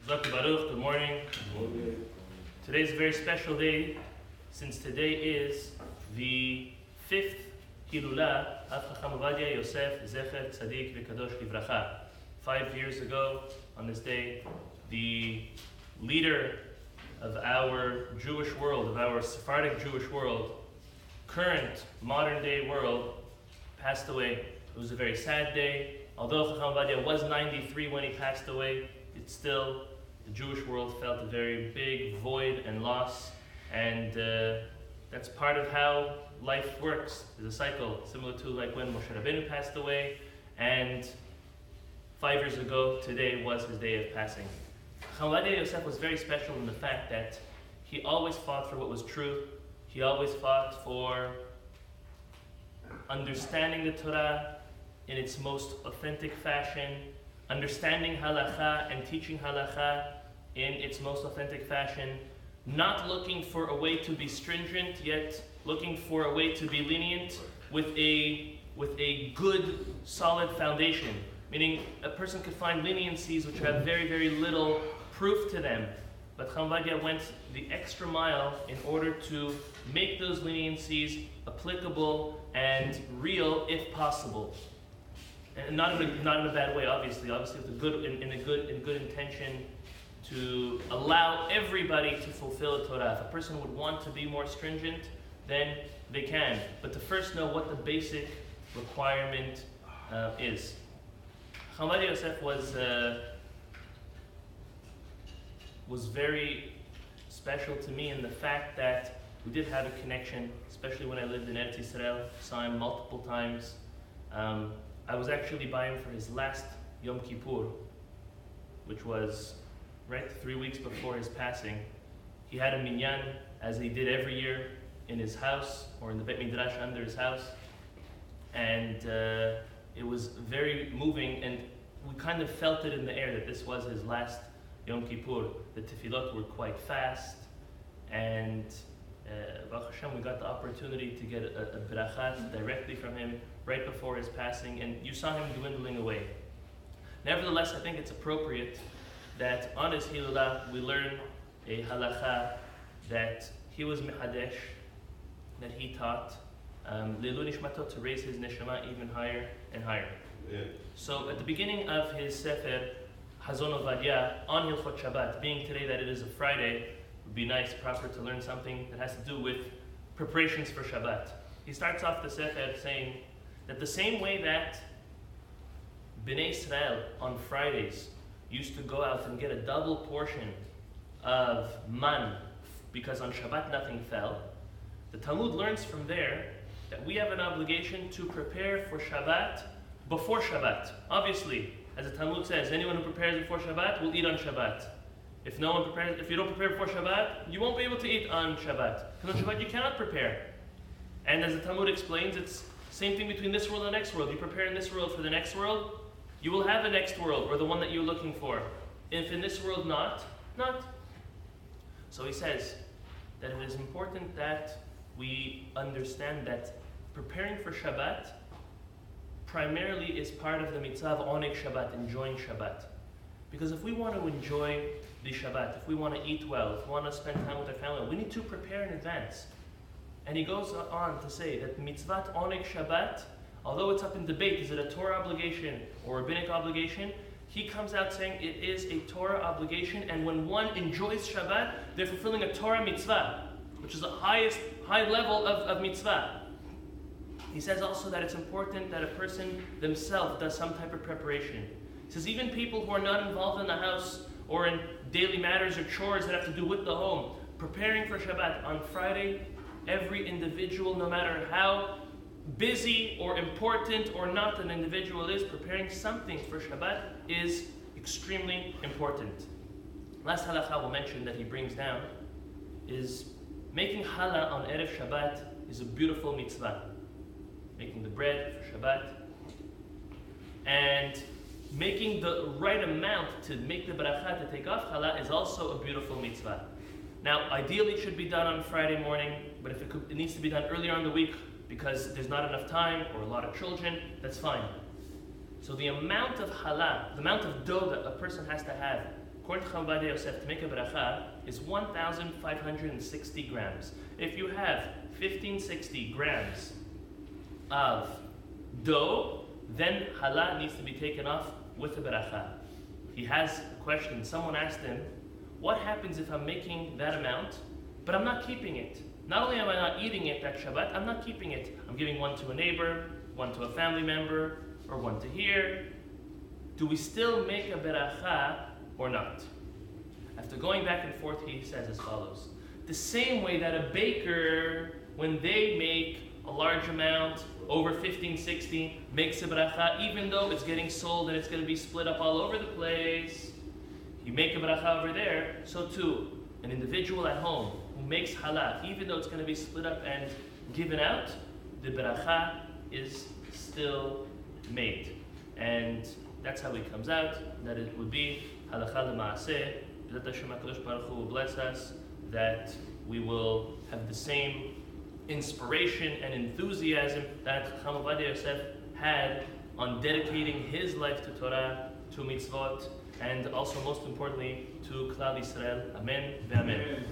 Zaki Baruch, good morning. Today's a very special day, since today is the 5th Hilula of Hacham Ovadia, Yossef, Zecher, Tzadik, V'Kadosh Livracha. 5 years ago, on this day, the leader of our Jewish world, of our Sephardic Jewish world, current modern day world, passed away. It was a very sad day. Although Hacham Ovadia was 93 when he passed away, it's still, the Jewish world felt a very big void and loss, and that's part of how life works. There's a cycle, similar to like when Moshe Rabbeinu passed away, and 5 years ago, today was his day of passing. Ovadia Yossef was very special in the fact that he always fought for what was true. He always fought for understanding the Torah in its most authentic fashion, understanding halacha and teaching halacha in its most authentic fashion, not looking for a way to be stringent, yet looking for a way to be lenient with a good, solid foundation. Meaning, a person could find leniencies which have very, very little proof to them. But Ovadia went the extra mile in order to make those leniencies applicable and real if possible. And not in a bad way, obviously with a good, in good intention to allow everybody to fulfill the Torah. If a person would want to be more stringent, then they can. But to first know what the basic requirement is. Ovadia Yossef was very special to me in the fact that we did have a connection, especially when I lived in Eretz Yisrael. Saw him multiple times. I was actually by him for his last Yom Kippur, which was 3 weeks before his passing. He had a minyan, as he did every year, in his house, or in the Beit Midrash under his house. And it was very moving, and we kind of felt it in the air that this was his last Yom Kippur. The tefillot were quite fast, and Baruch Hacham, we got the opportunity to get a brachat directly from him right before his passing, and you saw him dwindling away. Nevertheless, I think it's appropriate that on his Hilula we learn a halacha that he was mehadesh, that he taught, leilu nishmato, to raise his neshama even higher and higher. Yeah. So at the beginning of his Sefer, Hazon Ovadia, on Hilchot Shabbat, being today that it is a Friday, it would be nice, proper to learn something that has to do with preparations for Shabbat. He starts off the Sefer saying that the same way that Bnei Israel on Fridays used to go out and get a double portion of man, because on Shabbat nothing fell, the Talmud learns from there that we have an obligation to prepare for Shabbat before Shabbat. Obviously, as the Talmud says, anyone who prepares before Shabbat will eat on Shabbat. If you don't prepare before Shabbat, you won't be able to eat on Shabbat. Because on Shabbat you cannot prepare. And as the Talmud explains, it's the same thing between this world and the next world. You prepare in this world for the next world, you will have a next world, or the one that you're looking for. If in this world not. So he says that it is important that we understand that preparing for Shabbat primarily is part of the mitzvah of oneg Shabbat, enjoying Shabbat. Because if we want to enjoy the Shabbat, if we want to eat well, if we want to spend time with our family, we need to prepare in advance. And he goes on to say that mitzvah oneg Shabbat, although it's up in debate, is it a Torah obligation or a rabbinic obligation? He comes out saying it is a Torah obligation, and when one enjoys Shabbat, they're fulfilling a Torah mitzvah, which is the high level of mitzvah. He says also that it's important that a person themselves does some type of preparation. He says even people who are not involved in the house or in daily matters or chores that have to do with the home, preparing for Shabbat on Friday, every individual, no matter how busy or important or not an individual is, preparing something for Shabbat is extremely important. Last halacha we'll mention that he brings down is making challah on Erev Shabbat is a beautiful mitzvah. Making the bread for Shabbat and making the right amount to make the bracha to take off challah is also a beautiful mitzvah. Now, ideally it should be done on Friday morning, but if it needs to be done earlier on the week because there's not enough time or a lot of children, that's fine. So the amount of challah, the amount of dough that a person has to have according to Ovadia Yossef, to make a bracha is 1,560 grams. If you have 1,560 grams of dough, then challah needs to be taken off with a bracha. He has a question. Someone asked him, what happens if I'm making that amount, but I'm not keeping it? Not only am I not eating it at Shabbat, I'm not keeping it. I'm giving one to a neighbor, one to a family member, or one to here. Do we still make a beracha or not? After going back and forth, he says as follows. The same way that a baker, when they make a large amount, over 1560, makes a beracha, even though it's getting sold and it's going to be split up all over the place, you make a beracha over there. So too, an individual at home who makes halal, even though it's going to be split up and given out, the beracha is still made. And that's how it comes out, that it would be halacha l'maaseh. B'ezrat Hashem HaKadosh Baruch Hu will bless us, that we will have the same inspiration and enthusiasm that Hacham Ovadia Yossef had on dedicating his life to Torah, to mitzvot, and also most importantly to Klal Yisrael. Amen ve'amen.